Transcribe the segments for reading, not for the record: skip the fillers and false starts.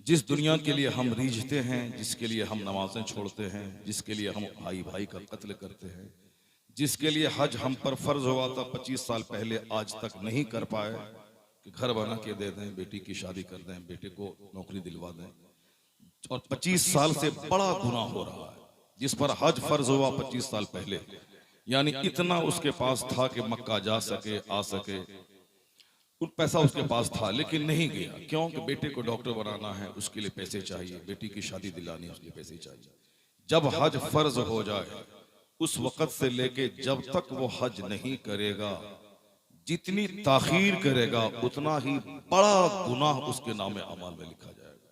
जिस दुनिया के लिए हम रीझते हैं, जिसके लिए हम नमाजें छोड़ते हैं, जिसके लिए हम भाई भाई का कत्ल करते हैं, जिसके लिए हज हम पर फर्ज हुआ था 25 साल पहले, आज तक नहीं कर पाए कि घर बना के दे दें, बेटी की शादी कर दें, बेटे को नौकरी दिलवा दें, और 25 साल से बड़ा गुनाह हो रहा है। जिस पर हज फर्ज हुआ 25 साल पहले, यानी इतना उसके पास था कि मक्का जा सके, आ सके, पैसा उसके पास था, लेकिन नहीं गया। क्यों? कि बेटे को डॉक्टर बनाना है, उसके लिए पैसे चाहिए, बेटी की शादी दिलानी है, उसके लिए पैसे चाहिए। जब हज फर्ज हो जाए, उस वक्त से लेके जब तक वो हज नहीं करेगा, जितनी ताखीर करेगा उतना ही बड़ा गुनाह उसके नाम अमाल में लिखा जाएगा।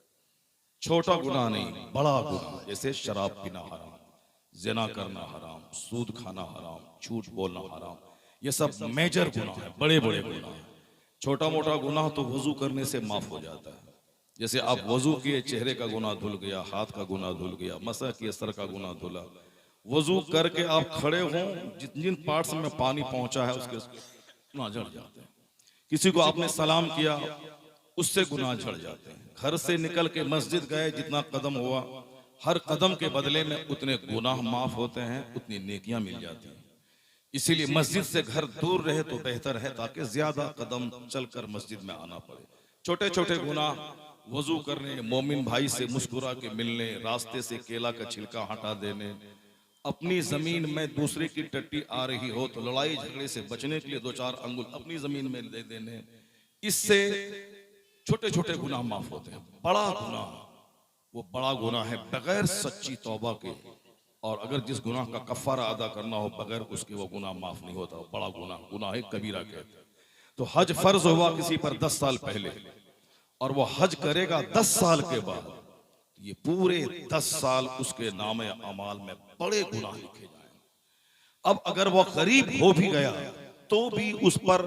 छोटा गुनाह नहीं, बड़ा गुनाह। जैसे शराब पीना हराम, जिना करना हराम, सूद खाना हराम, झूठ बोलना हराम, ये सब मेजर गुनाह है, बड़े बड़े गुनाह है। छोटा मोटा गुनाह तो वजू करने से माफ हो जाता है। जैसे आप वजू किए, चेहरे का गुनाह धुल गया, हाथ का गुनाह धुल गया, मसा किए, सर का गुनाह धुला। वजू करके आप खड़े हों, जिन जिन पार्ट्स में पानी पहुंचा है उसके गुनाह झड़ जाते हैं। किसी को आपने सलाम किया, उससे गुनाह झड़ जाते हैं। घर से निकल के मस्जिद गए, जितना कदम हुआ, हर कदम के बदले में उतने गुनाह माफ होते हैं, उतनी नेकियां मिल जाती हैं। इसीलिए मस्जिद से घर दूर रहे तो बेहतर है, ताकि ज्यादा कदम चलकर मस्जिद में आना पड़े। छोटे छोटे गुनाह, वजू करने, मोमिन भाई से मुस्कुरा के मिलने, रास्ते से केला का छिलका हटा देने, अपनी जमीन में दूसरे की टट्टी आ रही हो तो लड़ाई झगड़े से बचने के लिए 2-4 अंगुल अपनी जमीन में दे देने, इससे छोटे छोटे गुनाह माफ होते हैं। बड़ा गुनाह, वो बड़ा गुनाह है बगैर सच्ची तौबा के, और अगर जिस गुनाह का कफारा अदा करना हो बगैर उसके, वो गुनाह माफ नहीं होता। बड़ा गुनाह, गुनाह कबीरा कहते हैं। तो हज फर्ज हुआ किसी पर 10 साल पहले, और वो हज करेगा 10 साल के बाद, ये पूरे 10 साल उसके नामे अमाल में बड़े गुनाह लिखे जाएंगे। अब अगर वो गरीब हो भी गया तो भी उस पर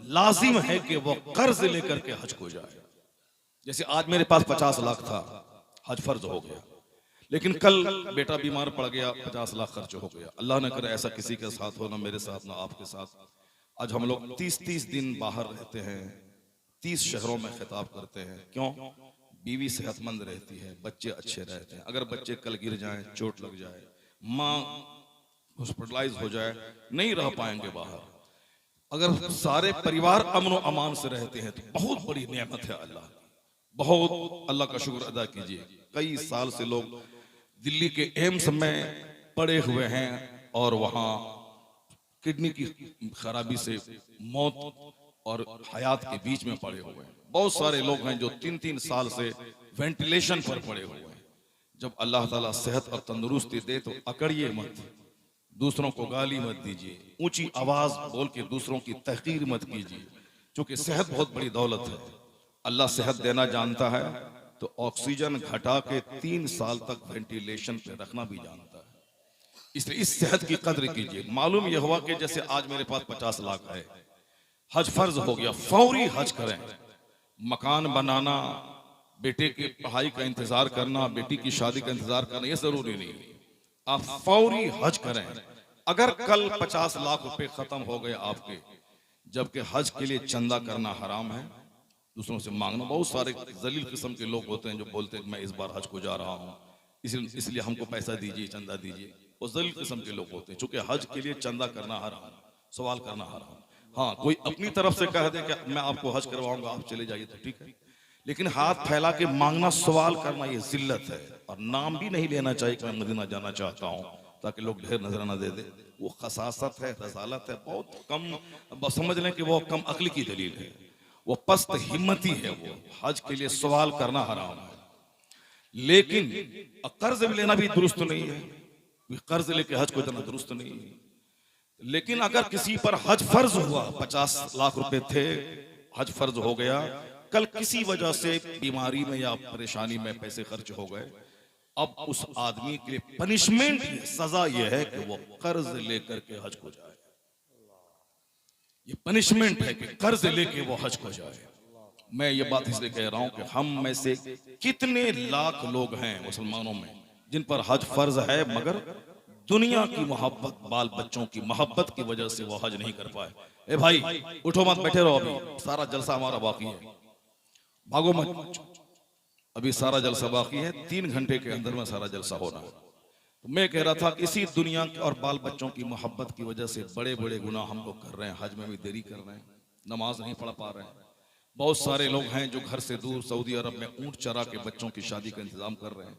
लाजिम है कि वो कर्ज लेकर के हज को जाए। जैसे आज मेरे पास 50 लाख था, हज फर्ज हो गया, लेकिन कल बेटा बीमार पड़ गया, 50 लाख खर्च हो गया। अल्लाह न करे ऐसा किसी के साथ हो, ना मेरे साथ ना आपके साथ। आज हम लोग 30-30 दिन बाहर रहते हैं, 30 शहरों में खिताब करते हैं। क्यों? बीवी सेहतमंद रहती है, बच्चे अच्छे रहते हैं। अगर बच्चे कल गिर जाएं, चोट लग जाए, माँ हॉस्पिटलाइज हो जाए, नहीं रह पाएंगे बाहर। अगर सारे परिवार अमन और अमान से रहते हैं तो बहुत बड़ी नेमत है अल्लाह। बहुत अल्लाह का शुक्र अदा कीजिए। कई साल से लोग दिल्ली के एम्स में पड़े हुए हैं, और वहां किडनी की खराबी से मौत और हयात के बीच में पड़े हुए हैं। बहुत सारे लोग हैं जो 3-3 साल से वेंटिलेशन पर पड़े हुए हैं। जब अल्लाह ताला सेहत और तंदुरुस्ती दे तो अकड़िए मत, दूसरों को गाली मत दीजिए, ऊंची आवाज बोल के दूसरों की तहकीर मत कीजिए, क्योंकि सेहत बहुत बड़ी दौलत है। अल्लाह सेहत देना जानता है तो ऑक्सीजन घटा के 3 साल तक वेंटिलेशन पे रखना भी जानता है। इसलिए इस सेहत की कद्र कीजिए। मालूम यह हुआ कि जैसे आज मेरे पास 50 लाख है, हज फर्ज हो गया, फौरी हज करें। मकान बनाना, बेटे की पढ़ाई का इंतजार करना, बेटी की शादी का इंतजार करना, यह जरूरी नहीं। आप फौरी हज करें। अगर कल 50 लाख रुपए खत्म हो गए आपके, जबकि हज के लिए चंदा करना हराम है, दूसरों से मांगना। बहुत सारे जलील किस्म के लोग होते हैं जो बोलते हैं मैं इस बार हज को जा रहा हूँ, इसलिए हमको पैसा दीजिए, चंदा दीजिए। वो जलील किस्म के लोग होते हैं। चूंकि हज के लिए चंदा करना हराम, सवाल करना हराम। हाँ, कोई अपनी तरफ से कह दे कि मैं आपको हज करवाऊंगा, आप चले जाइए, तो ठीक है। लेकिन हाथ फैला के मांगना, सवाल करना, ये जिल्लत है। और नाम भी नहीं लेना चाहिए कि मैं मदीना जाना चाहता हूँ, ताकि लोग ढेर नजराना दे दे। वो खसासत है, रसालत है, बहुत कम। समझ लें कि वो कम अक्ल की दलील है, वो पस्त हिम्मती है। वो हज के लिए सवाल करना हराम है। लेकिन कर्ज लेना भी दुरुस्त नहीं है, कर्ज लेके हज को जाना दुरुस्त नहीं है। लेकिन अगर किसी पर हज फर्ज हुआ, 50 लाख रुपए थे, हज फर्ज हो गया, कल किसी वजह से बीमारी में या परेशानी में पैसे खर्च हो गए, अब उस आदमी के लिए पनिशमेंट, सजा यह है कि वो कर्ज लेकर के हज को जाए। ये पनिशमेंट है कि कर्ज लेके वो हज को जाए। मैं ये बात इसलिए कह रहा हूं कि हम में से कितने लाख लोग हैं मुसलमानों में जिन पर हज फर्ज है, मगर दुनिया की मोहब्बत, बाल बच्चों की मोहब्बत की वजह से वो हज नहीं कर पाए। ए भाई उठो मत, बैठे रहो, अभी सारा जलसा हमारा बाकी है, भागो मत। अभी सारा जलसा बाकी है, 3 घंटे के अंदर में सारा जलसा होना है। तो मैं कह रहा था कि इसी दुनिया और बाल बच्चों की मोहब्बत की वजह से बड़े बड़े गुनाह हम लोग कर रहे हैं, हज में भी देरी कर रहे हैं, नमाज नहीं पढ़ पा रहे हैं। बहुत सारे लोग हैं जो घर से दूर सऊदी अरब में ऊंट चरा के बच्चों की शादी का इंतजाम कर रहे हैं।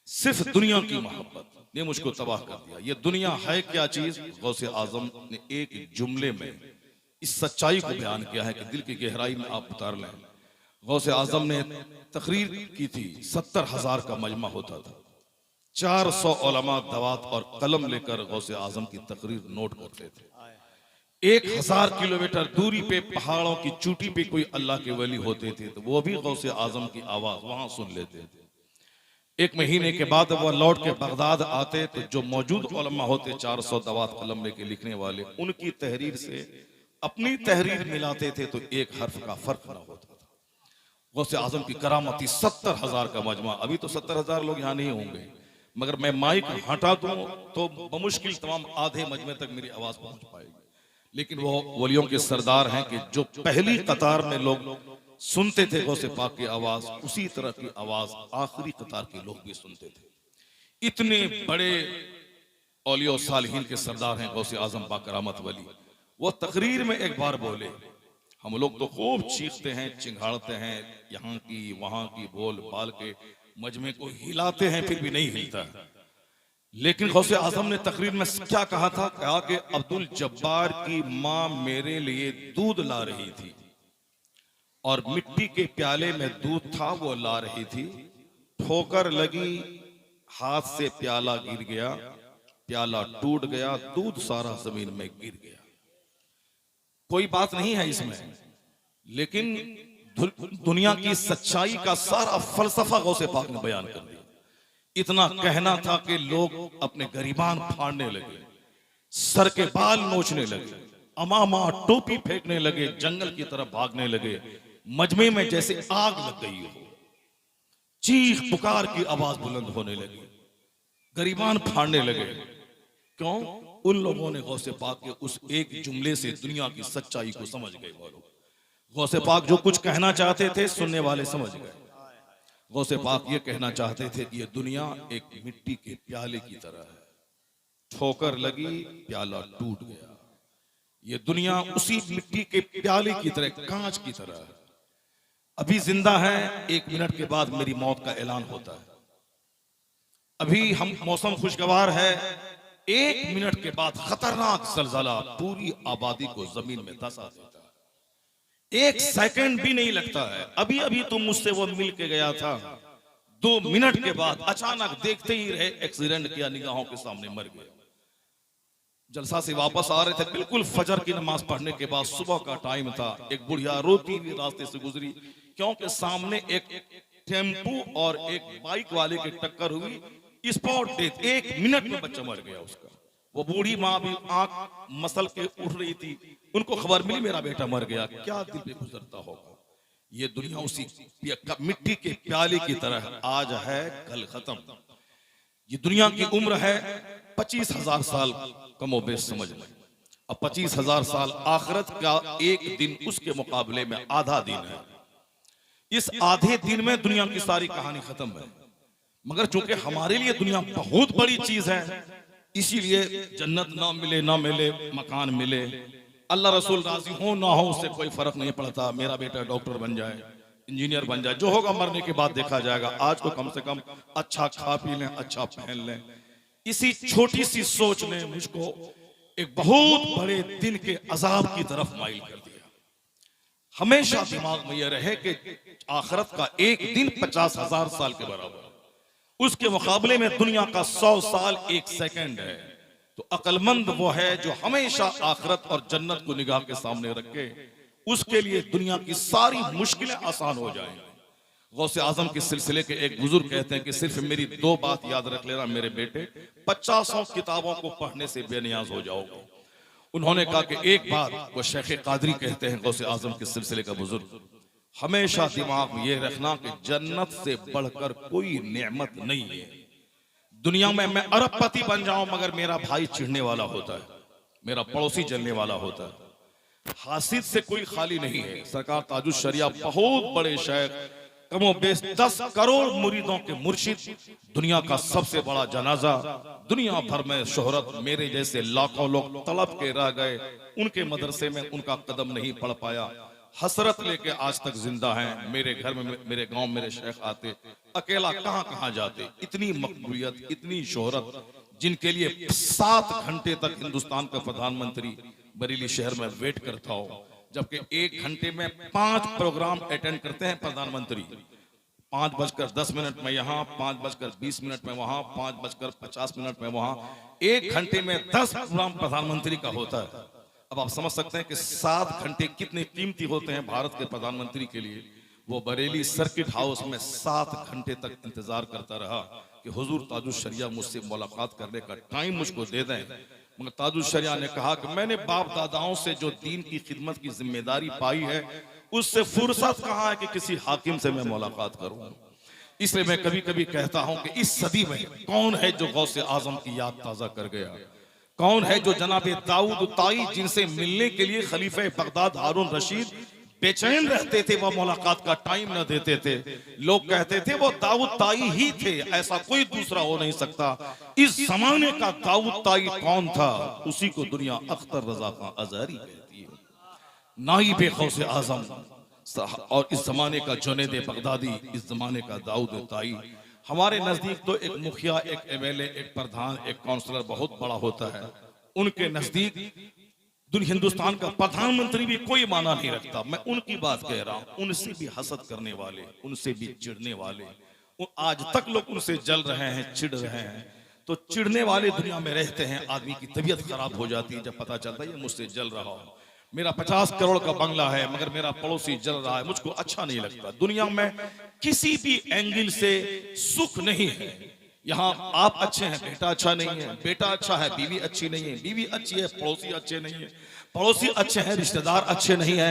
सिर्फ दुनिया की मोहब्बत ने मुझको तबाह कर दिया। ये दुनिया है क्या चीज? गौसे आजम ने एक जुमले में इस सच्चाई को बयान किया है कि दिल की गहराई में आप उतार लें। गौसे आजम ने तकरीर की थी, 70,000 का मजमा होता था, 400 उलमा दवात और कलम लेकर गौसे आजम की तकरीर नोट करते थे। 1000 किलोमीटर दूरी पे पहाड़ों की चोटी पे कोई अल्लाह के वली होते थे तो वो भी गौसे आजम की आवाज वहां सुन लेते थे। 1 महीने के बाद वह लौट के बगदाद आते तो जो मौजूद उलमा होते 400 दवात कलम लेके लिखने वाले, उनकी तहरीर से अपनी तहरीर मिलाते थे तो एक हर्फ का फर्क ना होता था। गौसे आजम की करामती 70,000 का मजमा। अभी तो 70,000 लोग यहाँ नहीं होंगे, मगर मैं माइक हटा दूं तो बमुश्किल तमाम आधे मजमे तक मेरी आवाज पहुंच पाएगी। लेकिन वो वलियों के सरदार हैं कि जो पहली कतार में लोग सुनते थे गौसे पाक की आवाज, उसी तरह की आवाज आखिरी कतार के लोग भी सुनते थे। इतने बड़े औलिया सालिहीन के सरदार हैं गौसे आजम बाकरामत वली। वो तकरीर में एक बार बोले, हम लोग तो खूब चीखते हैं, चिंगाड़ते हैं, यहाँ की वहां की बोल बाल के मजमे को हिलाते हैं, फिर भी नहीं हिलता। लेकिन गौसे आजम ने तकरीर में क्या कहा था? कहा कि अब्दुल जब्बार की माँ मेरे लिए दूध ला रही थी और मिट्टी के प्याले में दूध था, वो ला रही थी, ठोकर लगी, हाथ से प्याला गिर गया, प्याला टूट गया, दूध सारा जमीन में गिर गया। कोई बात नहीं है इसमें, लेकिन दुनिया की सच्चाई का सारा फलसफा गौसे पाक ने बयान कर दिया। इतना कहना था कि लोग अपने गरीबान फाड़ने लगे, सर के बाल नोचने लगे, अमामा टोपी फेंकने लगे, जंगल की तरफ भागने लगे, मजमे में जैसे आग लग गई हो, चीख पुकार की आवाज बुलंद होने लगी, गरीबान फाड़ने लगे। क्यों? उन लोगों ने गौसे पाक के उस एक जुमले से दुनिया की सच्चाई को समझ गए। गौसे पाक जो कुछ कहना चाहते थे सुनने वाले समझ गए। गौसे पाक ये कहना चाहते थे कि ये दुनिया एक मिट्टी के प्याले की तरह है, ठोकर लगी, प्याला टूट गया। ये दुनिया उसी मिट्टी के प्याले की तरह, कांच की तरह है। अभी जिंदा है, 1 मिनट के बाद मेरी मौत का ऐलान होता है। अभी हम मौसम खुशगवार है, 1 मिनट के बाद खतरनाक जलजला पूरी आबादी को जमीन में धंसा देता है। 1 सेकंड भी नहीं लगता है। अभी अभी तो मुझसे वो मिल के गया था, 2 मिनट के बाद अचानक देखते ही रहे एक्सीडेंट किया, निगाहों के सामने मर गया। जलसा से वापस आ रहे थे, बिल्कुल फजर की नमाज पढ़ने के बाद, सुबह का टाइम था, एक बुढ़िया रोती हुई रास्ते से गुजरी, क्योंकि सामने एक टेम्पू और एक बाइक वाले की टक्कर हुई, स्पॉट डेथ, 1 मिनट में बच्चा मर गया उसका। वो बूढ़ी माँ भी आंख मसल के उठ रही थी, उनको खबर मिली मेरा बेटा मर गया। क्या दिल पे गुजरता होगा। ये दुनिया उसी मिट्टी के प्याले की तरह, आज है कल खत्म। ये दुनिया की उम्र है 25,000 साल, कमोबेश समझ लें। अब 25,000 साल आखिरत का एक दिन उसके मुकाबले में आधा दिन है। इस आधे दिन में दुनिया की सारी कहानी खत्म है। मगर चूंकि हमारे लिए दुनिया बहुत बड़ी चीज है, इसीलिए जन्नत ना मिले ना मिले, मकान मिले, अल्लाह रसूल राजी हो ना हो, उससे कोई फर्क नहीं पड़ता। मेरा बेटा डॉक्टर बन जाए, इंजीनियर बन जाए, जो होगा मरने के बाद देखा जाएगा। आज तो कम से कम अच्छा खा पी लें, अच्छा पहन लें। इसी छोटी सी सोच ने मुझको एक बहुत बड़े दिन के अजाब की तरफ माइल कर दिया। हमेशा दिमाग में यह रहे कि आखिरत का एक दिन 50,000 साल के बराबर, उसके मुकाबले में दुनिया का 100 साल 1 सेकंड है। तो अक्लमंद वो है जो हमेशा आखिरत और जन्नत को निगाह के सामने रखे, उसके लिए दुनिया की सारी मुश्किलें आसान हो जाएंगी। गौसे आजम के सिलसिले के एक बुजुर्ग कहते हैं कि सिर्फ मेरी 2 बात याद रख लेना मेरे बेटे, 50 किताबों को पढ़ने से बेनियाज हो जाओगे। उन्होंने कहा कि एक बात, वो शेख कादरी कहते हैं गौसे आजम के सिलसिले का बुजुर्ग, हमेशा दिमाग में ये रखना कि जन्नत से बढ़कर कोई नेमत नहीं है। दुनिया में मैं अरबपति बन जाऊं मगर मेरा भाई चिढ़ने वाला होता है, मेरा पड़ोसी जलने वाला होता है। हासिद से कोई खाली नहीं है। सरकार ताजुश शरिया बहुत बड़े शेख कमो बेश 10 करोड़ मुरीदों के मुर्शिद, दुनिया का सबसे बड़ा जनाजा, दुनिया भर में शोहरत, मेरे जैसे लाखों लोग तड़प के रह गए, उनके मदरसे में उनका कदम नहीं पड़ पाया, हसरत लेके आज तक जिंदा हैं। मेरे घर में, मेरे गांव मेरे शेख आते, अकेला कहां कहां जाते। इतनी मकबूलियत, इतनी शोहरत, जिनके लिए 7 घंटे तक हिंदुस्तान का प्रधानमंत्री बरेली शहर में वेट करता हो, जबकि 1 घंटे में 5 प्रोग्राम अटेंड करते हैं प्रधानमंत्री। 5:10 में यहाँ, 5:20 में वहां, 5:50 में वहां, 1 घंटे में 10 प्रोग्राम प्रधानमंत्री का होता है। अब आप समझ सकते हैं कि 7 घंटे कितने कीमती होते हैं भारत के प्रधानमंत्री के लिए। वो बरेली सर्किट हाउस में 7 घंटे तक इंतजार करता रहा कि हुजूर ताजुश शरिया मुझसे मुलाकात करने का टाइम मुझको दे दें। मगर ताजुश शरिया ने कहा कि मैंने बाप दादाओं से जो दीन की खिदमत की जिम्मेदारी पाई है, उससे फुर्सत कहाँ है कि किसी हाकिम से मैं मुलाकात करूं। इसलिए मैं कभी कभी कहता हूं कि इस सदी में कौन है जो गौसे आजम की याद ताजा कर गया, कौन है जो जनाबे दाऊद ताई, जिनसे मिलने के लिए खलीफे बगदाद हारून रशीद बेचैन रहते थे, वो मुलाकात का टाइम न देते थे। लोग कहते थे वो दाऊद ताई ही थे, ऐसा कोई दूसरा हो नहीं सकता। इस जमाने का दाऊद ताई कौन था? उसी को दुनिया अख्तर रजा खां अजहरी कहती है, नाइबे गौसे आजम। और इस जमाने का जुनैद बगदादी, इस जमाने का दाऊद ताई। हमारे नजदीक तो एक मुखिया, एक एमएलए, एक प्रधान, एक काउंसलर बहुत बड़ा होता है। उनके नजदीक हिंदुस्तान का प्रधानमंत्री भी कोई माना नहीं रखता। मैं उनकी बात कह रहा हूं, उनसे भी हसद करने वाले, उनसे भी चिढ़ने वाले, आज तक लोग उनसे जल रहे हैं, चिढ़ रहे हैं। तो चिढ़ने वाले दुनिया में रहते हैं, आदमी की तबीयत खराब हो जाती है जब पता चलता है ये मुझसे जल रहा हो। मेरा 50 करोड़ का बंगला है मगर मेरा पड़ोसी जल रहा है, मुझको अच्छा नहीं लगता। दुनिया में किसी भी एंगल से सुख नहीं है। यहाँ आप अच्छे हैं, बेटा अच्छा नहीं है, बेटा अच्छा है, बीवी अच्छी नहीं है, बीवी अच्छी है, पड़ोसी अच्छे नहीं है, पड़ोसी अच्छे हैं, रिश्तेदार अच्छे नहीं है,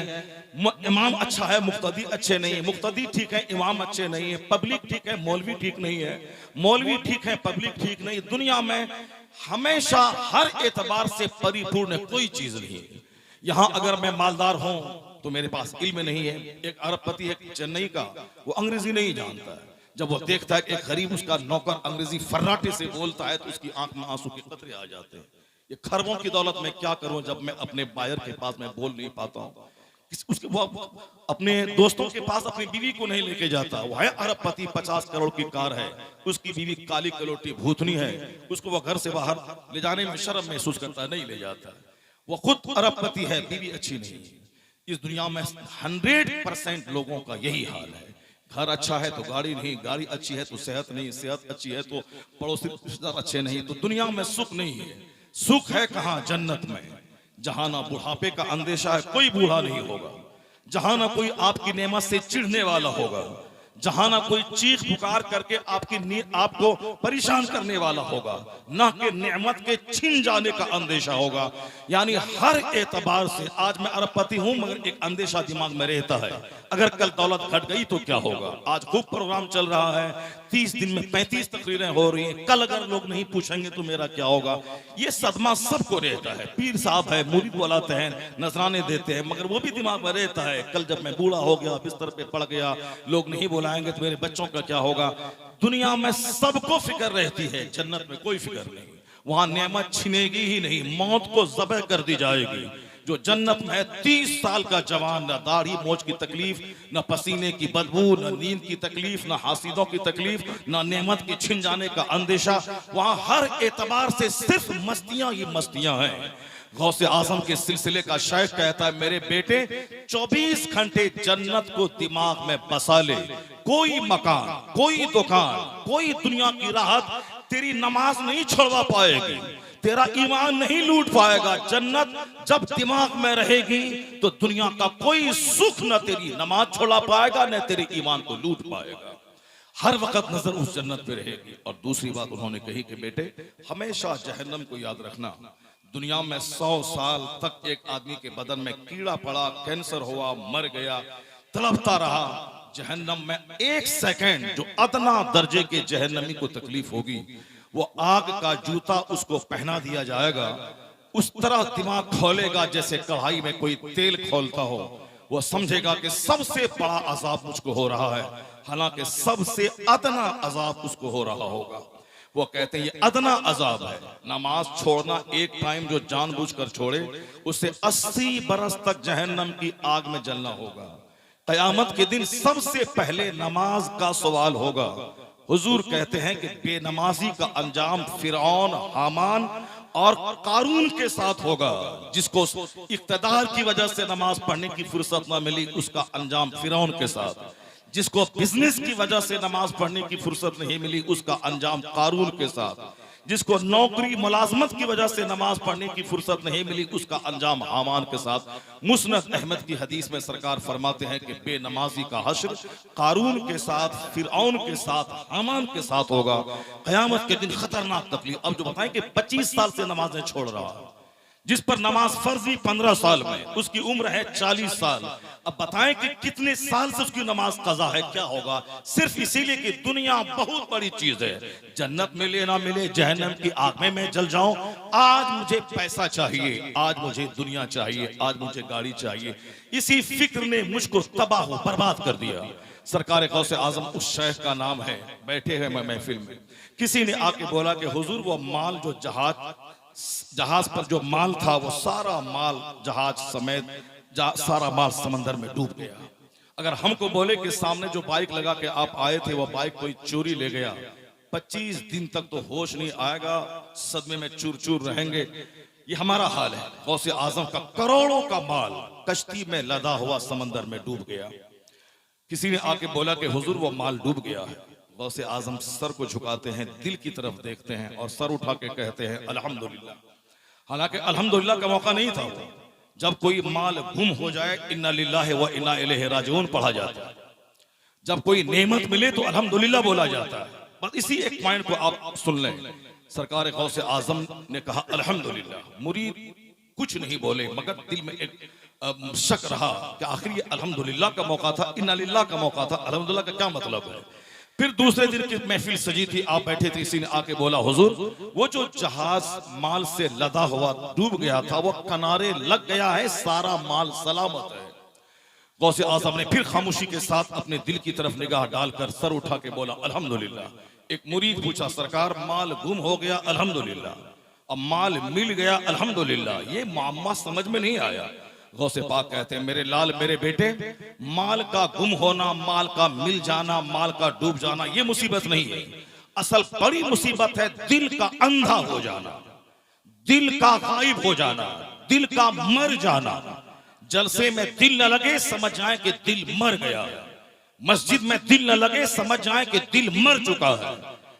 इमाम अच्छा है, मुक्तदी अच्छे नहीं है, मुक्तदी ठीक है, इमाम अच्छे नहीं है, पब्लिक ठीक है, मौलवी ठीक नहीं है, मौलवी ठीक है, पब्लिक ठीक नहीं। दुनिया में हमेशा हर एतबार से परिपूर्ण कोई चीज नहीं है। यहाँ अगर मैं मालदार हूं तो मेरे पास इल्म नहीं है। एक अरबपति है चेन्नई का, वो अंग्रेजी नहीं जानता है। जब वो देखता है कि एक गरीब उसका नौकर अंग्रेजी फर्राटे से बोलता है तो उसकी आंख में आंसू के कतरे आ जाते हैं। ये खरबों की दौलत में क्या करूं जब मैं अपने बायर के पास मैं बोल नहीं पाता हूं। उसके वो अपने दोस्तों के पास अपनी बीवी को नहीं लेके जाता। वो है अरबपति, 50 करोड़ की कार है, उसकी बीवी काली कलोटी भूतनी है, उसको वो घर से बाहर ले जाने में शर्म महसूस करता है, नहीं ले जाता। वो खुद अरबपति है, बीवी अच्छी नहीं। इस दुनिया में 100% लोगों का यही हाल है। घर अच्छा है तो गाड़ी नहीं, गाड़ी अच्छी है तो सेहत नहीं, सेहत अच्छी है तो पड़ोसी रिश्तेदार अच्छे नहीं। तो दुनिया में सुख नहीं है। सुख है कहाँ? जन्नत में, जहां ना बुढ़ापे का अंदेशा है, कोई बूढ़ा नहीं होगा, जहां ना कोई आपकी नेमत से चिढ़ने वाला होगा, जहां ना कोई चीख पुकार करके आपको परेशान करने वाला होगा, ना कि नेमत के छिन जाने का अंदेशा होगा। यानी हर एतबार से आज मैं अरबपति हूं मगर एक अंदेशा दिमाग में रहता है, अगर कल दौलत घट गई तो क्या होगा। आज खूब प्रोग्राम चल रहा है, 30 दिन में 35 तकरीरें हो रही हैं, कल अगर लोग नहीं पूछेंगे तो मेरा क्या होगा। ये सदमा सबको रहता है। पीर साहब है, मुरीद बुलाते हैं, नजराने देते हैं, मगर वो भी दिमाग में रहता है, कल जब मैं बूढ़ा हो गया, बिस्तर पे पड़ गया, लोग नहीं बुलाएंगे तो मेरे बच्चों का क्या होगा। दुनिया में सबको फिक्र रहती है, जन्नत में कोई फिक्र नहीं। वहां नेमत छिनेगी ही नहीं, मौत को ज़बह कर दी जाएगी। जो जन्नत में है 30 साल का जवान, न दाढ़ी मोछ की तकलीफ, न पसीने की बदबू, न नींद की तकलीफ, न हासिदों की तकलीफ, न नेमत के छिन जाने का अंदेशा। वहां हर एतबार से सिर्फ मस्तियां ही मस्तियां हैं। गौसे आजम के सिलसिले का शेख कहता है, मेरे बेटे 24 घंटे जन्नत को दिमाग में बसा ले। कोई मकान, कोई दुकान, कोई दुनिया की राहत तेरी नमाज नहीं छोड़वा पाएगी, तेरा ईमान नहीं लूट पाएगा। जन्नत जब दिमाग में रहेगी तो दुनिया का कोई सुख न तेरी नमाज छोड़ा पाएगा न तेरे ईमान को लूट पाएगा। हर वक्त नजर उस जन्नत पे रहेगी। और दूसरी बात उन्होंने कही कि बेटे हमेशा जहन्नम को याद रखना। दुनिया में 100 साल तक एक आदमी के बदन में कीड़ा पड़ा, कैंसर हुआ, मर गया, तड़पता रहा। जहन्नम में 1 सेकंड जो अदना दर्जे के जहन्नमी को तकलीफ होगी, वो आग का जूता उसको पहना दिया जाएगा। उस तरह दिमाग खोलेगा जैसे कढ़ाई में कोई तेल खोलता हो। वो समझेगा कि सबसे बड़ा अजाब मुझको हो रहा है, हालांकि सबसे अदना अजाब उसको हो रहा होगा। वो कहते हैं ये अदना अजाब है। नमाज छोड़ना एक टाइम जो जानबूझकर छोड़े उसे 80 बरस तक जहन्नम की आग में जलना होगा। कयामत के दिन सबसे पहले नमाज का सवाल होगा। हुजूर कहते हैं कि बेनमाजी का अंजाम फिरौन, हामान और कारून के साथ होगा। जिसको इक्तदार की वजह से नमाज पढ़ने की फुर्सत ना मिली उसका अंजाम फिरौन के साथ, जिसको बिजनेस की वजह से नमाज पढ़ने की फुर्सत नहीं मिली उसका अंजाम कारून के साथ, जिसको नौकरी मुलाजमत की वजह से नमाज पढ़ने की फुर्सत नहीं मिली उसका अंजाम हामान के साथ। मुस्नद अहमद की हदीस में सरकार फरमाते हैं कि बेनमाजी का हश्र कारून के साथ, फिरऔन के साथ, हामान के साथ होगा। कयामत के दिन खतरनाक तकलीफ। अब जो बताएं कि 25 साल से नमाजें छोड़ रहा है, जिस पर नमाज फर्जी 15 साल में, उसकी उम्र है 40 साल। अब बताएं कि कितने साल से उसकी नमाज कज़ा है, क्या होगा? सिर्फ इसीलिए कि दुनिया बहुत बड़ी चीज है, जन्नत मिले ना मिले, जहन्नम की आग में मैं जल जाऊं, आज मुझे पैसा चाहिए, आज मुझे दुनिया चाहिए, आज मुझे गाड़ी चाहिए। इसी फिक्र ने मुझको तबाह बर्बाद कर दिया। सरकार गौसे आजम उस शेख का नाम है, बैठे हैं मैं महफिल में, किसी ने आके बोला कि हुजूर वो माल जो जहाज पर जो माल था वो सारा माल जहाज समेत सारा माल समंदर में डूब गया। अगर हमको बोले कि सामने जो बाइक लगा के आप आए थे वो बाइक कोई चोरी ले गया, 25 दिन तक तो होश नहीं आएगा, सदमे में चूर चूर रहेंगे। ये हमारा हाल है। गौसे आजम का करोड़ों का माल कश्ती में लदा हुआ समंदर में डूब गया। किसी ने आके बोला कि हुजूर वो माल डूब गया है। गौसे आजम सर को झुकाते हैं, दिल की तरफ देखते हैं और सर उठा के कहते हैं अल्हम्दुलिल्लाह। हालांकि अल्हम्दुलिल्लाह का मौका नहीं था। जब कोई माल गुम हो जाए इन्ना लिल्लाहि व इन्ना इलैहि राजिऊन पढ़ा जाता है। जब कोई नेमत मिले तो अल्हम्दुलिल्लाह बोला जाता है। बस इसी एक पॉइंट को आप सुन लें। सरकार गौसे आजम ने कहा अल्हम्दुलिल्लाह। मुरीद कुछ नहीं बोले, मगर दिल में एक शक रहा कि आखिर ये अल्हम्दुलिल्लाह का मौका था, इन्ना लिल्लाह का मौका था, अल्हम्दुलिल्लाह का क्या मतलब है? फिर दूसरे दिन की महफिल सजी थी, आप बैठे थे, किसी ने आके बोला हुजूर वो जो जहाज माल से लदा हुआ डूब गया था वो किनारे लग गया है, सारा माल सलामत है। गौसे आजम ने फिर खामोशी के साथ अपने दिल की तरफ निगाह डालकर सर उठा के बोला अल्हम्दुलिल्लाह। एक मुरीद पूछा सरकार माल गुम हो गया अल्हम्दुलिल्लाह, अब माल मिल गया अल्हम्दुलिल्लाह, ये मामला समझ में नहीं आया। गौसे पाक कहते हैं मेरे लाल मेरे बेटे, माल का गुम होना, माल का मिल जाना, माल का डूब जाना ये मुसीबत नहीं है। असल बड़ी मुसीबत है दिल का अंधा हो जाना, दिल का गायब हो जाना, दिल का मर जाना। जलसे में दिल न लगे समझ जाए कि दिल मर गया, मस्जिद में दिल न लगे समझ जाए कि दिल मर चुका है।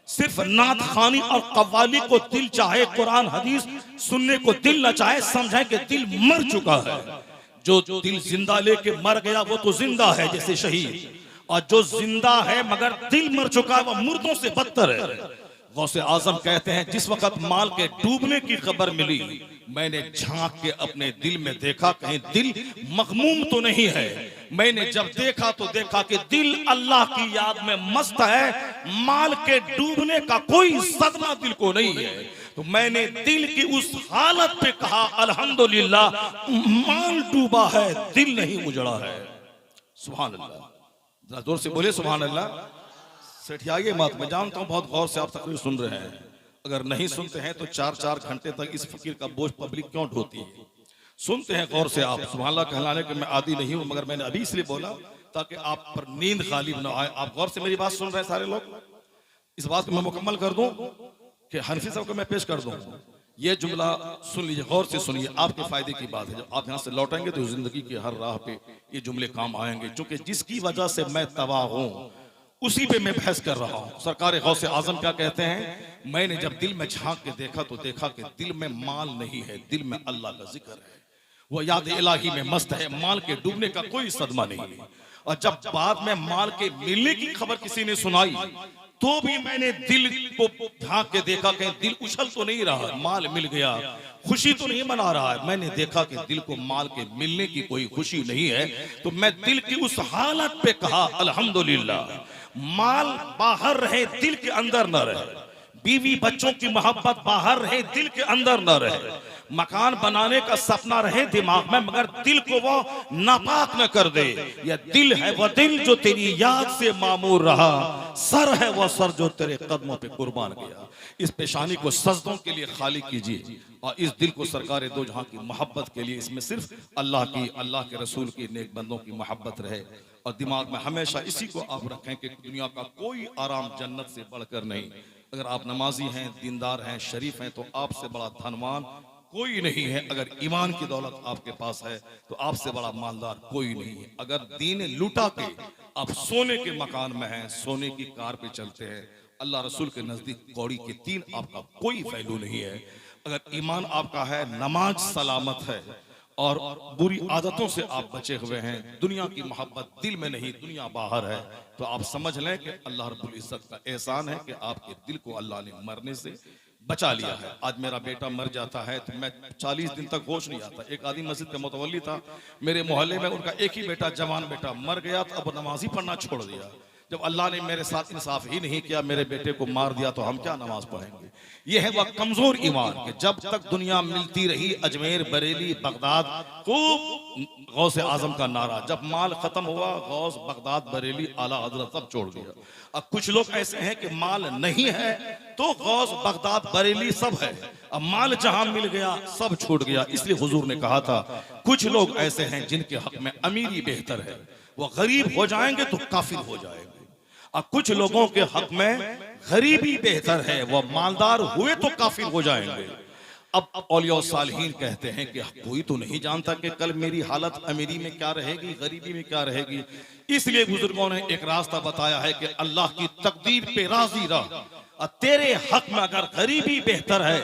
सिर्फ नात खानी और कव्वाली को दिल चाहे, कुरान हदीस सुनने को दिल न चाहे, समझे कि दिल मर चुका है। जो दिल जिंदा लेके मर गया वो तो जिंदा है जैसे शहीद, और जो जिंदा है मगर दिल मर चुका है वो मुर्दों से बदतर है। गौसे आजम कहते हैं जिस वक्त माल के डूबने की खबर मिली, मैंने झांक के अपने दिल में देखा कहीं दिल मखमूम तो नहीं है। मैंने जब देखा तो देखा कि दिल अल्लाह की याद में मस्त है, माल के डूबने का कोई सदमा दिल को नहीं है। तो मैंने दिल की उस हालत पे कहा अल्हम्दुलिल्लाह, माल डूबा है, दिल नहीं उजड़ा है। सुभान अल्लाह, जरा जोर से बोले सुभान अल्लाह। सेठियाइए मत, मैं जानता हूं बहुत गौर से आप तकरीर सुन रहे हैं, अगर नहीं सुनते हैं तो 4-4 घंटे तक इस फकीर का बोझ पब्लिक क्यों ढोती है? सुनते हैं गौर से आप। सुभान अल्लाह कहलाने के मैं आदी नहीं हूं, मगर मैंने अभी इसलिए बोला ताकि आप पर नींद गालिब न आए। आप गौर से मेरी बात सुन रहे हैं सारे लोग? इस बात को मैं मुकम्मल कर दूं कि हनफी साहब को मैं पेश कर दूं। ये जुमला सुन लीजिए, गौर से सुनिए, आपके फायदे की बात है। जब आप यहाँ से लौटेंगे तो जिंदगी की हर राह पे ये जुमले काम आएंगे, क्योंकि जिसकी वजह से मैं तबाह हूं उसी पे मैं बहस कर रहा हूं। सरकार गौसे आजम क्या कहते हैं, मैंने जब दिल में झांक के देखा तो देखा कि दिल में माल नहीं है, दिल में अल्लाह का जिक्र है, वो याद इलाही में मस्त है, माल के डूबने का कोई सदमा नहीं है। और जब बाद में माल के मिलने की खबर किसी ने सुनाई तो भी मैंने दिल को झांक के देखा कि दिल उछल तो नहीं रहा, माल मिल गया, खुशी तो नहीं मना रहा है। मैंने देखा कि दिल को माल के मिलने की कोई खुशी नहीं है। तो मैं दिल की उस हालत पे कहा अल्हम्दुलिल्लाह, माल बाहर रहे दिल के अंदर न रहे, बीवी बच्चों की मोहब्बत बाहर रहे, दिल के अंदर न रहे। मकान बनाने का सपना रहे दिमाग में, मगर दिल को वो नापाक न कर दे। यह दिल है वह दिल जो तेरी याद से मामूर रहा, सर है वह सर जो तेरे कदमों पे कुर्बान गया। इस पेशानी को सजदों के लिए खाली कीजिए और इस दिल को सरकार दो जहां की मोहब्बत के लिए, इसमें सिर्फ अल्लाह की, अल्लाह के रसूल की, नेक बंदों की मोहब्बत रहे। और दिमाग में हमेशा इसी को आप रखें कि दुनिया का कोई आराम जन्नत से बढ़कर नहीं। अगर आप नमाजी हैं, दीनदार हैं, शरीफ हैं, तो आपसे बड़ा धनवान कोई नहीं है। अगर ईमान की दौलत आपके पास है तो आपसे बड़ा मालदार कोई नहीं है। अगर दीन लुटा के आप सोने के मकान में हैं, सोने की कार पे चलते हैं, अल्लाह रसूल के नजदीक कौड़ी के तीन आपका कोई वैल्यू नहीं है। अगर ईमान आपका है, नमाज सलामत है और बुरी आदतों से आप बचे हुए हैं, दुनिया की मोहब्बत दिल में नहीं, दुनिया बाहर है, तो आप समझ लें कि अल्लाह रब्बुल इज्जत का एहसान है कि आपके दिल को अल्लाह ने मरने से बचा लिया है। आज मेरा बेटा मर जाता है तो मैं 40 दिन तक होश नहीं आता। एक आदमी मस्जिद का मुतवल्ली था मेरे मोहल्ले में, उनका एक ही बेटा, जवान बेटा मर गया, तो अब नमाज ही पढ़ना छोड़ दिया। जब अल्लाह ने मेरे साथ इंसाफ ही नहीं किया, मेरे बेटे को मार दिया, तो हम क्या नमाज पढ़ेंगे? यह है वह कमजोर ईमान कि जब तक दुनिया मिलती रही, अजमेर, बरेली, बगदाद, खूब गौसे आजम का नारा, जब माल खत्म हुआ, गौस, बगदाद, बरेली, आला हजरत सब छोड़ दिया। अब कुछ लोग ऐसे हैं कि माल नहीं है तो गौस, बगदाद, बरेली सब है, अब माल जहां मिल गया सब छूट गया। इसलिए हुजूर ने कहा था कुछ लोग ऐसे हैं जिनके हक में अमीरी बेहतर है, वो गरीब हो जाएंगे तो काफिर हो जाएंगे, और कुछ लोगों के हक में गरीबी बेहतर है, वह मालदार हुए तो काफिर हो जाएंगे। अब औलिया सालिहीन कहते हैं कि कोई तो नहीं जानता कि कल मेरी हालत अमीरी में क्या रहेगी, गरीबी में क्या रहेगी। इसलिए बुजुर्गों ने एक रास्ता बताया है कि अल्लाह की तकदीर पे राजी रह, और तेरे हक में अगर गरीबी बेहतर है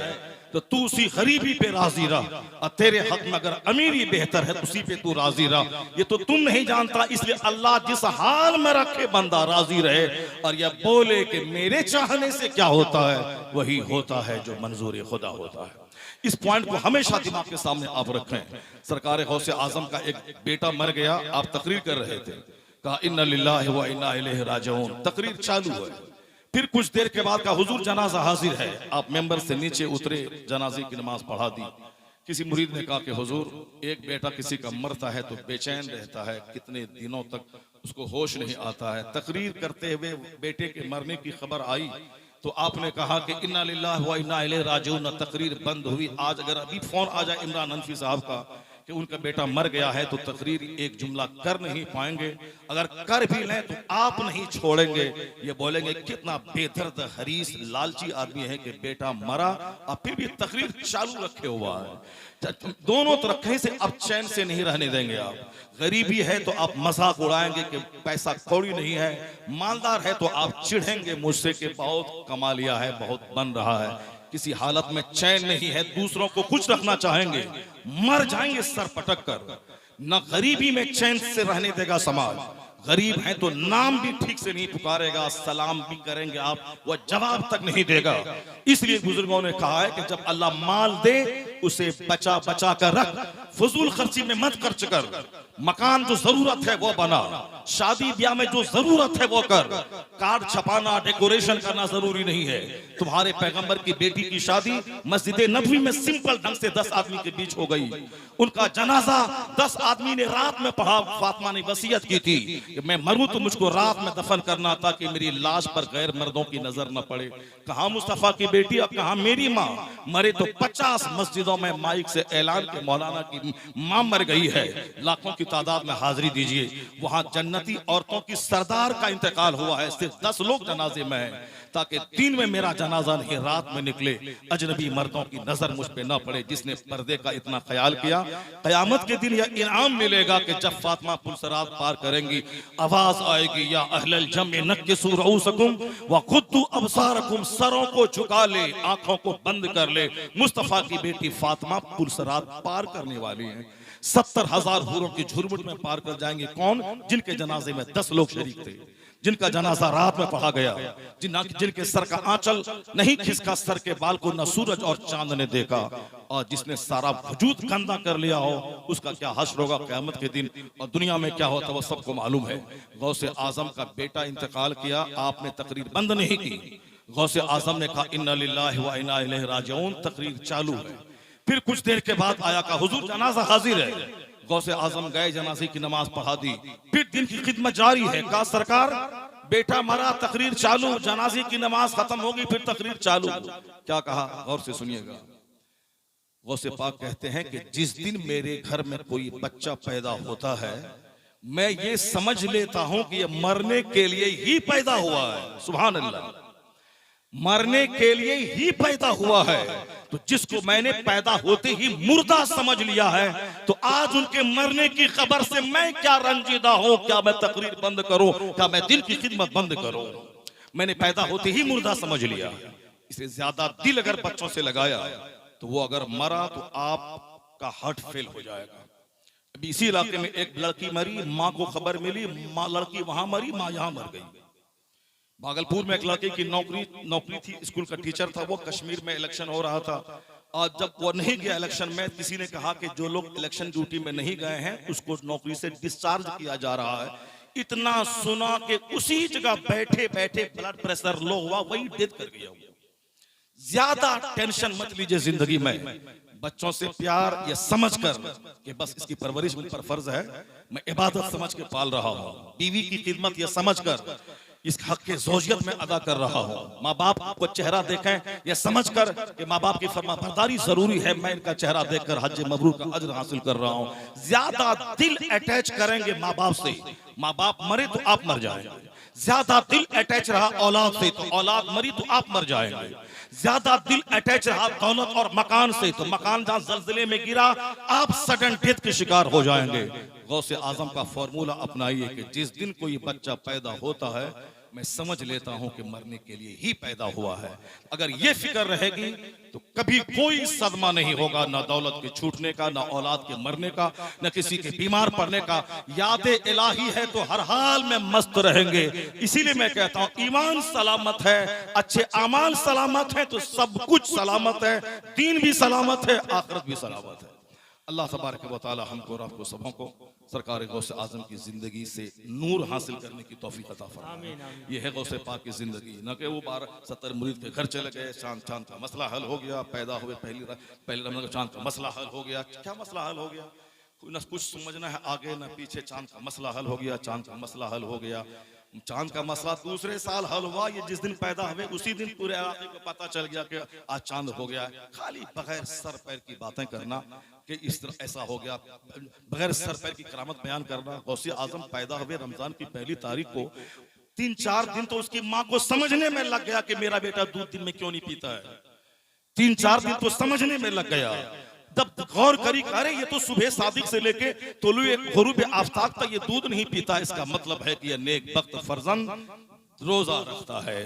तो तू उसी गरीबी पे राजी रह, और तेरे हक में अगर अमीरी बेहतर है तो उसी पे तू राजी रह। ये तो तुम नहीं जानता, इसलिए अल्लाह जिस हाल में रखे बंदा राजी रहे, और यह बोले कि मेरे चाहने से क्या होता है, वही होता है जो मंजूर खुदा होता है। इस पॉइंट को हमेशा दिमाग के सामने आप रखें। सरकार गौसे आजम का एक बेटा मर गया, आप तकरीर कर रहे थे, कहा इन्ना लिल्लाहि व इन्ना इलैहि राजिऊन, तकरीर चालू है। फिर कुछ देर के बाद का हुजूर जनाजा हाजिर है, आप मेंबर से नीचे उतरे, जनाजे की नमाज पढ़ा दी। किसी मुरीद ने कहा कि हुजूर एक बेटा किसी का मरता है तो बेचैन रहता है, कितने दिनों तक उसको होश नहीं आता है। तकरीर करते हुए बेटे के मरने की खबर आई तो आपने कहा कि इन्ना लिल्लाहि व इन्ना इलैहि राजिऊन, तकरीर बंद हुई। आज अगर अभी फोन आ जाए इमरान हनफी साहब का कि उनका बेटा मर गया है तो तकरीर एक जुमला कर नहीं पाएंगे, अगर कर भी लें तो आप नहीं छोड़ेंगे। ये बोलेंगे कितना बेदर्द हरीस लालची आदमी है कि बेटा मरा और फिर भी तकरीर चालू रखे हुआ है। दोनों तरफ कहीं से अब चैन से नहीं रहने देंगे। आप गरीबी है तो आप मजाक उड़ाएंगे कि पैसा कौड़ी नहीं है, मालदार है तो आप चिढ़ेंगे मुझसे कि बहुत कमा लिया है, बहुत बन रहा है। किसी हालत में चैन नहीं है, दूसरों को खुश रखना चाहेंगे, मर जाएंगे सर पटक कर। न गरीबी में चैन से रहने देगा समाज। गरीब है तो नाम भी ठीक से नहीं पुकारेगा, सलाम भी करेंगे आप, वह जवाब तक नहीं देगा। इसलिए बुजुर्गों ने कहा है कि जब अल्लाह माल दे उसे बचा बचा कर रख, फजूल खर्ची में मत खर्च कर। मकान जो जरूरत है वो बना, शादी ब्याह में जो जरूरत है वो कर। कार्ड छपाना, डेकोरेशन करना जरूरी नहीं है। तुम्हारे पैगंबर की बेटी की शादी मस्जिद नबवी में सिंपल ढंग से 10 आदमी के बीच हो गई। उनका जनाजा 10 आदमी ने रात में पढ़ा। फातिमा ने वसीयत की थी कि मैं मरूं तो मुझको रात में दफन करना था कि मेरी लाश पर गैर मर्दों की नजर न पड़े। कहा मुस्तफा की बेटी और कहा मेरी माँ। मरे तो 50 मस्जिदों में माइक से ऐलान के मौलाना की माँ मर गई है, लाखों की तादाद में हाजिरी दीजिए। वहां जन्नती औरतों की सरदार का इंतकाल हुआ है, सिर्फ 10 लोग जनाजे में हैं, ताकि दिन में मेरा जनाजा नहीं रात में निकले, अजनबी मर्दों की नजर मुझ पे ना पड़े। जिसने पर्दे का इतना ख्याल किया, कयामत के दिन यह इनाम मिलेगा कि जब फातिमा पुलसरात पार करेंगी, आवाज आएगी या अहलल जम्मे नक्किसू रऊसकुम व खुद्दू अबसारकुम, सरों को झुका ले, आंखों को बंद कर ले। मुस्तफा की बेटी फातिमा पुलसरात पार करने वाली है। 70,000 हूरों की झुरमुट में पार कर जाएंगे। कौन? जिनके जनाजे में 10 लोग शरीक थे, जिनका जनाजा रात में पढ़ा गया, जिनके सर का आंचल नहीं खिसका, सर के बाल को न सूरज और चांद ने देखा, और जिसने सारा वजूद गंदा कर लिया हो, उसका क्या हश्र होगा क़यामत के दिन। और दुनिया में क्या होता है वो सबको मालूम है। गौसे आजम का बेटा इंतकाल किया, आपने तकरीर बंद नहीं की, गौसे आजम ने कहा इन्ना लिल्लाहि व इन्ना इलैहि राजिऊन, तकरीर चालू है। फिर कुछ देर के बाद आया कहा हुजूर जनाजा हाजिर है। गौसे आजम गए, जनाजे की नमाज पढ़ा दी, फिर दिन की खिदमत जारी है। कहा सरकार बेटा मरा, तकरीर चालू, जनाजे की नमाज खत्म होगी फिर तकरीर चालू। क्या कहा गौर से सुनिएगा। गौसे पाक कहते हैं कि जिस दिन मेरे घर में कोई बच्चा पैदा होता है मैं ये समझ लेता हूं कि ये मरने के लिए ही पैदा हुआ है। सुभान अल्लाह, मरने के लिए ही पैदा हुआ है। तो जिसको मैंने पैदा होते ही मुर्दा समझ लिया है, तो आज उनके मरने की खबर से मैं क्या रंजीदा हूं। क्या मैं तकरीर बंद करूं, क्या मैं दिन की खिदमत बंद करूं? मैंने पैदा होते ही मुर्दा समझ लिया। इसे ज्यादा दिल अगर बच्चों से लगाया तो वो अगर मरा तो आपका हार्ट फेल हो जाएगा। अभी इसी इलाके में एक लड़की मरी, माँ को खबर मिली, माँ लड़की वहां मरी, माँ यहां मर गई। भागलपुर में एक लड़के की नौकरी थी, स्कूल का टीचर था वो। कश्मीर में इलेक्शन हो रहा था और जब वो नहीं गया इलेक्शन में, किसी ने कहा कि जो लोग इलेक्शन ड्यूटी में नहीं गए हैं उसको नौकरी से डिस्चार्ज किया जा रहा है। इतना सुना कि उसी जगह बैठे बैठे ब्लड प्रेशर लो हुआ, वही डेथ कर गया। ज्यादा टेंशन मत लीजिए जिंदगी में। बच्चों से प्यार ये समझकर कि बस इसकी परवरिश मुझ पर फर्ज है, मैं इबादत समझ के पाल रहा हूँ। बीवी की खिदमत ये समझकर इस हक के ज़ौजियत में अदा कर रहा हूँ। माँ बाप को चेहरा देखें ये समझकर कि माँ बाप की फरमाबरदारी जरूरी है, मैं इनका चेहरा देखकर हज मबरूर का अज्र हासिल कर रहा हूँ। ज्यादा दिल अटैच करेंगे माँ बाप से, माँ बाप मरे तो आप मर जाएंगे। ज्यादा दिल अटैच रहा औलाद से तो औलाद मरी तो आप मर जाएंगे। ज्यादा दिल अटैच रहा दौलत और मकान से तो मकान जहां जल्जले में गिरा आप सडन डेथ के शिकार हो जाएंगे। गौसे आजम का फॉर्मूला अपनाइए कि जिस दिन कोई बच्चा पैदा होता है मैं समझ लेता हूं कि मरने के लिए ही पैदा हुआ है। अगर ये फिक्र रहेगी तो कभी कोई सदमा नहीं होगा, ना दौलत के छूटने का, ना औलाद के मरने का, न किसी के बीमार पड़ने का। याद इलाही है तो हर हाल में मस्त रहेंगे। इसीलिए मैं कहता हूं ईमान सलामत है, अच्छे आमाल सलामत है तो सब कुछ सलामत है, दीन भी सलामत है, आखिरत भी सलामत है। अल्लाह तबारक व तआला हमको और आपको सबों को सरकार गौसे आजम की जिंदगी से नूर हासिल करने की तौफीक अता फरमाए। ये है गौसे पाक की जिंदगी, न कि वो 12-17 मुरीद के घर चले गए, चांद का मसला हल हो गया, पैदा हुए पहले रमजान का चांद का मसला हल हो गया। क्या मसला हल हो गया? कोई न कुछ समझना है आगे न पीछे। चांद का मसला हल हो गया, चांद का मसला हल हो गया। चांद का मसला दूसरे साल हल हुआ, ये जिस दिन पैदा हुए उसी दिन पूरे इलाके को पता चल गया कि आज चांद हो गया। खाली बगैर सर पैर की बातें करना कि इस तरह ऐसा हो गया, बगैर सर पैर की करामत बयान करना। गौसे आजम पैदा हुए रमजान की पहली तारीख को, 3-4 दिन तो उसकी माँ को समझने में लग गया कि मेरा बेटा दूध दिन में क्यों नहीं पीता है। 3-4 दिन तो समझने में लग गया। जब गौर करी, अरे ये तो सुबह सादिक से लेके तुलुए गुरूब आफ्ताब तक ये दूध नहीं पीता, इसका मतलब है कि ये नेक वक्त फर्जंद रोजा रखता है,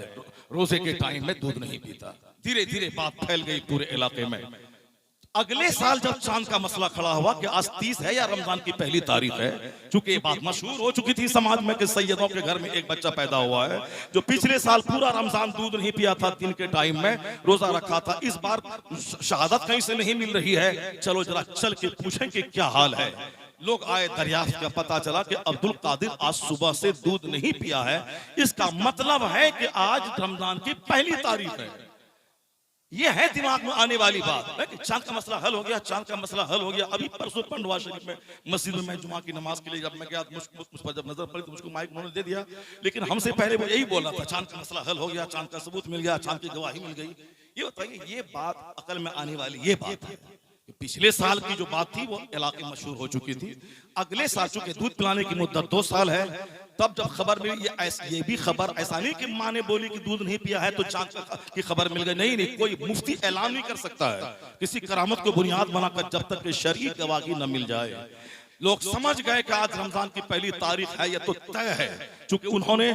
रोजे के टाइम में दूध नहीं पीता। धीरे धीरे बात फैल गई पूरे इलाके में। अगले साल जब चांद का मसला खड़ा हुआ कि आज 30 है या रमजान की पहली तारीख है, चूंकि ये बात मशहूर हो चुकी थी समाज में कि सैयदों के घर में एक बच्चा पैदा हुआ है जो पिछले साल पूरा रमजान दूध नहीं पिया था, दिन के टाइम में रोजा रखा था। इस बार शहादत कहीं से नहीं मिल रही है, चलो जरा चल के पूछें कि क्या हाल है। लोग आए, दरियाफ्त का पता चला कि अब्दुल कादिर आज सुबह से दूध नहीं पिया है। इसका मतलब है कि आज रमजान की पहली तारीख है। ये है दिमाग में आने वाली बात है कि चांद का मसला हल हो गया, चांद का मसला हल हो गया। अभी परसों पंडवा शरीफ में मस्जिद में मैं जुमा की नमाज के लिए जब मैं गया, मुझ पर जब नजर पड़ी तो मुझको माइक उन्होंने दे दिया, लेकिन हमसे पहले वो यही बोला था चांद का मसला हल हो गया, चांद का सबूत मिल गया, चांद की गवाही मिल गई। ये बताइए, ये बात अकल में आने वाली ये बात है। पिछले साल की जो बात थी वो इलाके मशहूर हो चुकी थी। अगले साल चूंकि दूध पिलाने की मुद्दत 2 साल है, तब जब खबर मिली, ये भी खबर ऐसा नहीं कि माँ ने बोली कि दूध नहीं पिया है तो चांद की खबर मिल गई। नहीं, कोई मुफ्ती ऐलान नहीं कर सकता है किसी करामत को बुनियाद बनाकर जब तक शरई गवाही न मिल जाए। लोग समझ गए कि आज रमजान की पहली तारीख है, यह तो तय है, चूंकि उन्होंने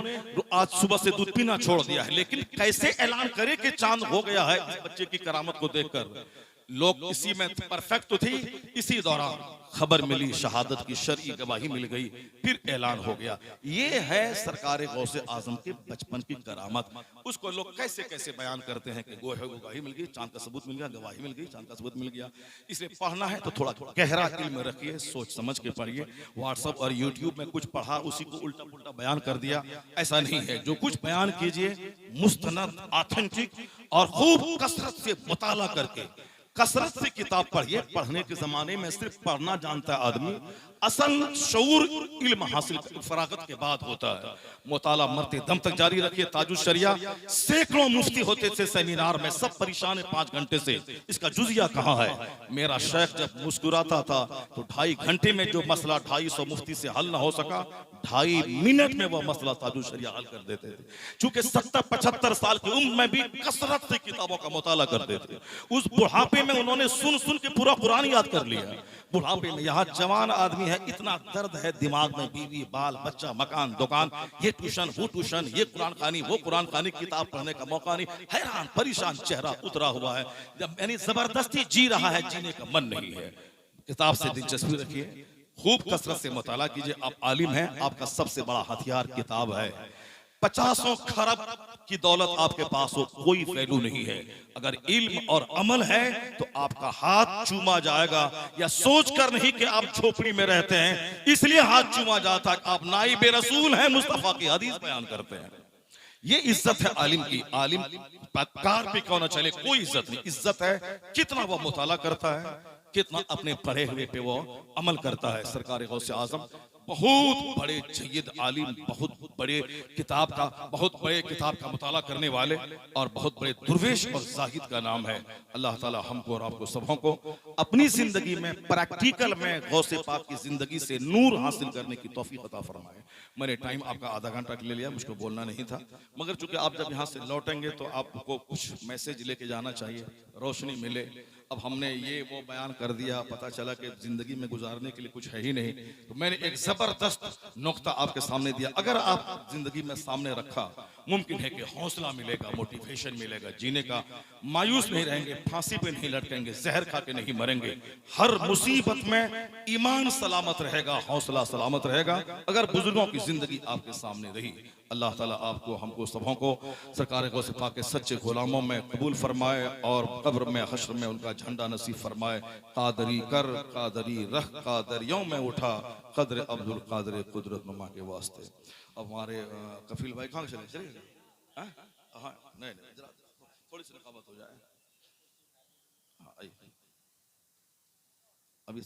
आज सुबह से दूध पीना छोड़ दिया है। लेकिन कैसे ऐलान करे कि चांद हो गया है इस बच्चे की करामत को देखकर? लोग इसी में परफेक्ट तो थी। इसी दौरान खबर मिली, शहादत की शरई गवाही मिल गई, फिर ऐलान हो गया। ये है सरकार गौसे आजम के बचपन की करामत। उसको लोग कैसे कैसे बयान करते हैं कि गवाही मिल गई, चांद का सबूत मिल गया, गवाही मिल गई, चांद का सबूत मिल गया। इसलिए पढ़ना है तो थोड़ा गहरा इल्म रखिए, सोच समझ के पढ़िए। व्हाट्सएप और यूट्यूब में कुछ पढ़ा, उसी को उल्टा पुल्टा बयान कर दिया, ऐसा नहीं है। जो कुछ बयान कीजिए मुस्तनद, ऑथेंटिक और खूब कसरत से मुताला करके, कसरत से किताब पढ़िए। पढ़ने के जमाने में सिर्फ पढ़ना जानता है आदमी, असल शऊर इल्म हासिल फरागत के बाद होता है। मुताला मरते दम तक जारी रखिए। ताजुल शरिया सैकड़ों मुफ्ती होते थे सेमिनार में, सब परेशान है 5 घंटे से, इसका जुजिया कहाँ है। मेरा शेख जब मुस्कुराता था तो 2.5 घंटे में जो मसला 250 मुफ्ती से हल ना हो सका, 2.5 मिनट में वो मसला ताजुल शरिया हल कर देते थे। चूंकि 70-75 साल की उम्र में भी कसरत से किताबों का मुताला करते थे। उस बुढ़ापे में उन्होंने सुन सुन के पूरा कुरान याद कर लिया। बुढ़ापे में यहाँ जवान आदमी है, इतना दर्द है दिमाग में, बीवी बाल बच्चा मकान दुकान, ये ट्यूशन वो ट्यूशन, ये कुरान खानी वो कुरान खानी, किताब पढ़ने का मौका नहीं, हैरान परेशान चेहरा उतरा हुआ है। जब यानी जबरदस्ती जी रहा है, जीने का मन नहीं है। किताब से दिलचस्पी रखिए, खूब कसरत से मुताला कीजिए। आप आलिम हैं, आपका सबसे बड़ा हथियार किताब है। 50 खरब की दौलत आपके पास हो, कोई वैल्यू नहीं है। अगर इल्म और अमल है तो आपका हाथ चूमा जाएगा, या सोच कर नहीं कि आप झोपड़ी में रहते हैं इसलिए हाथ चूमा जाता, आप नाइबे रसूल हैं, मुस्तफा की हदीस बयान करते हैं। ये इज्जत है आलिम की। आलिम कार पे क्यों ना चले, कोई इज्जत नहीं। इज्जत है कितना वो मुताला करता है, कितना अपने पढ़े हुए पे वो अमल करता है। सरकार गौसे आजम बहुत बड़े जय्यद आलिम, बहुत बड़े किताब का मुताला करने वाले और बहुत बड़े दुर्वेश और जाहिद का नाम है। अल्लाह ताला हमको और आपको सबों को अपनी जिंदगी में प्रैक्टिकल में गौसे पाक की जिंदगी से नूर हासिल करने की तौफीक अता फरमाए। मैंने टाइम आपका आधा घंटा ले लिया, मुझको बोलना नहीं था, मगर चूंकि आप जब यहाँ से लौटेंगे तो आपको कुछ मैसेज लेके जाना चाहिए, रोशनी मिले। अब हमने ये वो बयान कर दिया, पता चला कि जिंदगी में गुजारने के लिए कुछ है ही नहीं, तो मैंने एक जबरदस्त नुक्ता आपके सामने दिया। अगर आप जिंदगी में सामने रखा, मुमकिन है कि हौसला मिलेगा, मोटिवेशन मिलेगा जीने का। मायूस नहीं रहेंगे, फांसी पे नहीं लटकेंगे, जहर खा के नहीं मरेंगे। हर मुसीबत में ईमान सलामत रहेगा, हौसला सलामत रहेगा, अगर बुजुर्गों की जिंदगी आपके सामने रही। अल्लाह ताला आपको हमको सबों को सरकार गौसे पाक के सच्चे गुलामों में कबूल फरमाए और कब्र में हश्र में उनका झंडा नसीब फरमाए। कादरी कर कादरी रख कादरियों में उठा, कदर अब्दुल कादर कुदरत नुमा के वास्ते। अब हमारे कफील भाई कहाँ चले? हाँ नहीं, जरा थोड़ी सी रकाबत हो जाए। हाँ आइए।